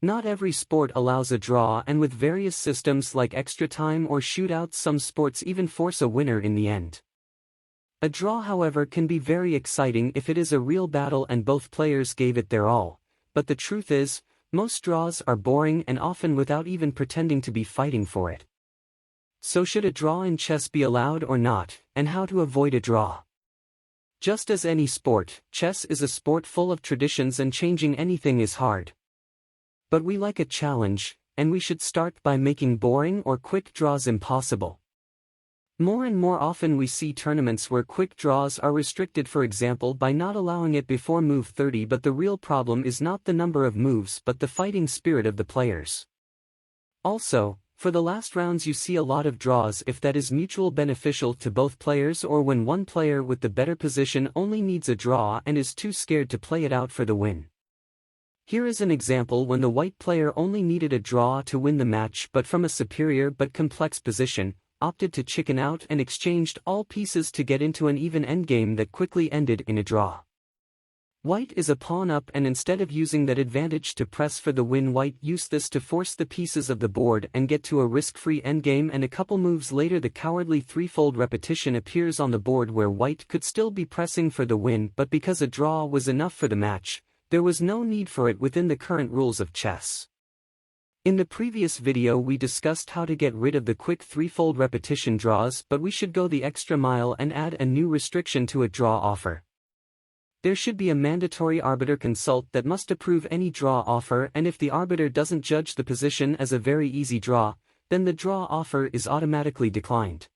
Not every sport allows a draw, and with various systems like extra time or shootouts, some sports even force a winner in the end. A draw, however, can be very exciting if it is a real battle and both players gave it their all, but the truth is, most draws are boring and often without even pretending to be fighting for it. So should a draw in chess be allowed or not, and how to avoid a draw? Just as any sport, chess is a sport full of traditions and changing anything is hard. But we like a challenge, and we should start by making boring or quick draws impossible. More and more often we see tournaments where quick draws are restricted, for example by not allowing it before move 30, but the real problem is not the number of moves but the fighting spirit of the players. Also, for the last rounds you see a lot of draws if that is mutual beneficial to both players, or when one player with the better position only needs a draw and is too scared to play it out for the win. Here is an example when the white player only needed a draw to win the match, but from a superior but complex position, opted to chicken out and exchanged all pieces to get into an even endgame that quickly ended in a draw. White is a pawn up, and instead of using that advantage to press for the win, white used this to force the pieces of the board and get to a risk-free endgame, and a couple moves later the cowardly threefold repetition appears on the board where white could still be pressing for the win, but because a draw was enough for the match, there was no need for it within the current rules of chess. In the previous video we discussed how to get rid of the quick threefold repetition draws, but we should go the extra mile and add a new restriction to a draw offer. There should be a mandatory arbiter consult that must approve any draw offer, and if the arbiter doesn't judge the position as a very easy draw, then the draw offer is automatically declined.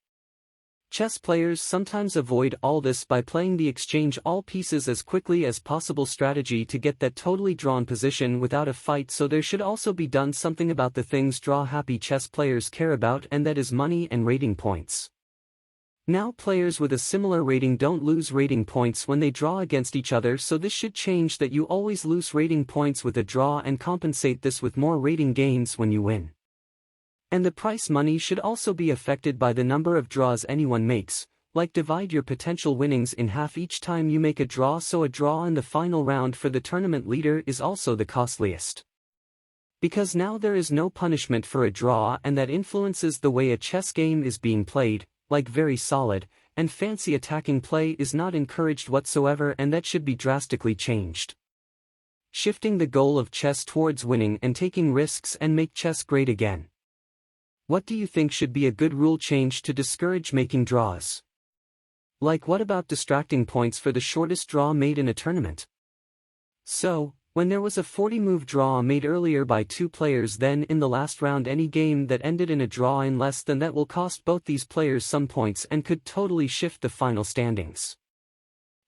Chess players sometimes avoid all this by playing the exchange all pieces as quickly as possible strategy to get that totally drawn position without a fight, so there should also be done something about the things draw-happy chess players care about, and that is money and rating points. Now players with a similar rating don't lose rating points when they draw against each other, so this should change that you always lose rating points with a draw and compensate this with more rating gains when you win. And the prize money should also be affected by the number of draws anyone makes, like divide your potential winnings in half each time you make a draw, so a draw in the final round for the tournament leader is also the costliest. Because now there is no punishment for a draw, and that influences the way a chess game is being played, like very solid and fancy attacking play is not encouraged whatsoever, and that should be drastically changed. Shifting the goal of chess towards winning and taking risks and make chess great again. What do you think should be a good rule change to discourage making draws? Like, what about distracting points for the shortest draw made in a tournament? So, when there was a 40-move draw made earlier by two players, then in the last round any game that ended in a draw in less than that will cost both these players some points and could totally shift the final standings.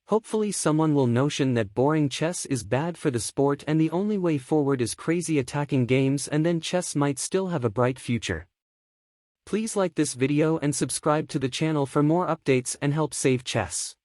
Hopefully someone will notion that boring chess is bad for the sport and the only way forward is crazy attacking games, and then chess might still have a bright future. Please like this video and subscribe to the channel for more updates and help save chess.